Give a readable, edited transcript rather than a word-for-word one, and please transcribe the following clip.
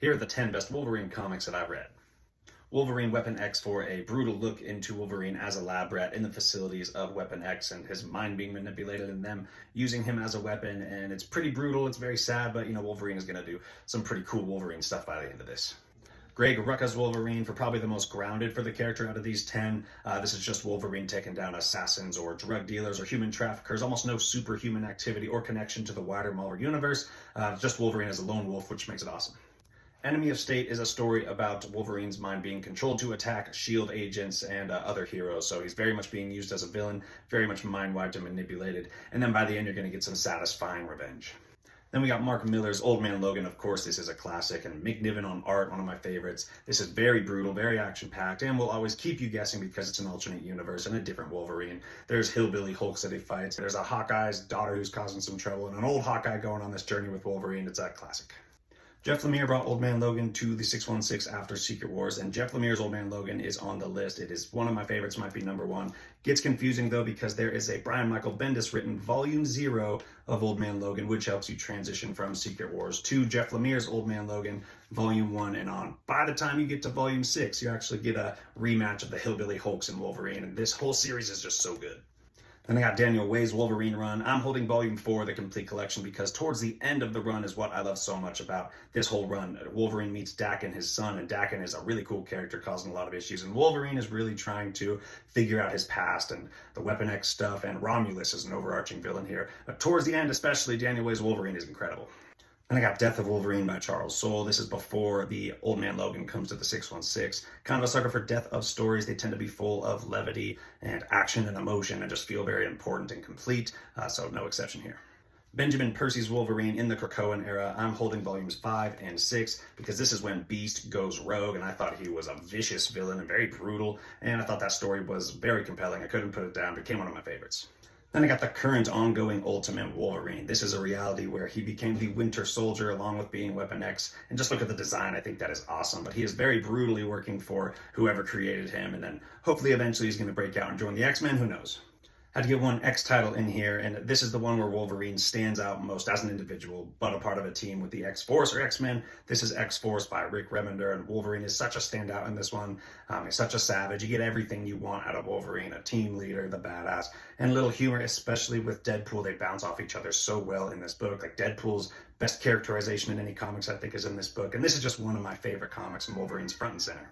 Here are the 10 best Wolverine comics that I've read. Wolverine Weapon X for a brutal look into Wolverine as a lab rat in the facilities of Weapon X and his mind being manipulated and them using him as a weapon. And it's pretty brutal, it's very sad, but Wolverine is going to do some pretty cool Wolverine stuff by the end of this. Greg Rucka's Wolverine for probably the most grounded for the character out of these 10. This is just Wolverine taking down assassins or drug dealers or human traffickers. Almost no superhuman activity or connection to the wider Marvel universe. Just Wolverine as a lone wolf, which makes it awesome. Enemy of State is a story about Wolverine's mind being controlled to attack S.H.I.E.L.D. agents and other heroes. So he's very much being used as a villain, very much mind-wiped and manipulated. And then by the end, you're going to get some satisfying revenge. Then we got Mark Millar's Old Man Logan. Of course, this is a classic, and Mick Niven on art, one of my favorites. This is very brutal, very action-packed, and will always keep you guessing because it's an alternate universe and a different Wolverine. There's hillbilly Hulks that he fights. There's a Hawkeye's daughter who's causing some trouble, and an old Hawkeye going on this journey with Wolverine. It's a classic. Jeff Lemire brought Old Man Logan to the 616 after Secret Wars, and Jeff Lemire's Old Man Logan is on the list. It is one of my favorites, might be number one. Gets confusing though because there is a Brian Michael Bendis written Volume 0 of Old Man Logan, which helps you transition from Secret Wars to Jeff Lemire's Old Man Logan, Volume 1 and on. By the time you get to Volume 6, you actually get a rematch of the Hillbilly Hulks and Wolverine, and this whole series is just so good. Then I got Daniel Way's Wolverine run. I'm holding Volume 4, the complete collection, because towards the end of the run is what I love so much about this whole run. Wolverine meets Daken, his son, and Daken is a really cool character causing a lot of issues. And Wolverine is really trying to figure out his past and the Weapon X stuff, and Romulus is an overarching villain here. But towards the end, especially, Daniel Way's Wolverine is incredible. Then I got Death of Wolverine by Charles Soule. This is before the Old Man Logan comes to the 616. Kind of a sucker for death of stories. They tend to be full of levity and action and emotion and just feel very important and complete, so no exception here. Benjamin Percy's Wolverine in the Krakoan era. I'm holding volumes 5 and 6 because this is when Beast goes rogue, and I thought he was a vicious villain and very brutal, and I thought that story was very compelling. I couldn't put it down. It became one of my favorites. Then I got the current ongoing Ultimate Wolverine. This is a reality where he became the Winter Soldier along with being Weapon X. And just look at the design, I think that is awesome. But he is very brutally working for whoever created him. And then hopefully eventually he's going to break out and join the X-Men. Who knows? Had to get one X title in here, and this is the one where Wolverine stands out most as an individual, but a part of a team with the X-Force or X-Men. This is X-Force by Rick Remender, and Wolverine is such a standout in this one. He's such a savage. You get everything you want out of Wolverine, a team leader, the badass, and a little humor, especially with Deadpool. They bounce off each other so well in this book. Like Deadpool's best characterization in any comics, I think, is in this book, and this is just one of my favorite comics, and Wolverine's front and center.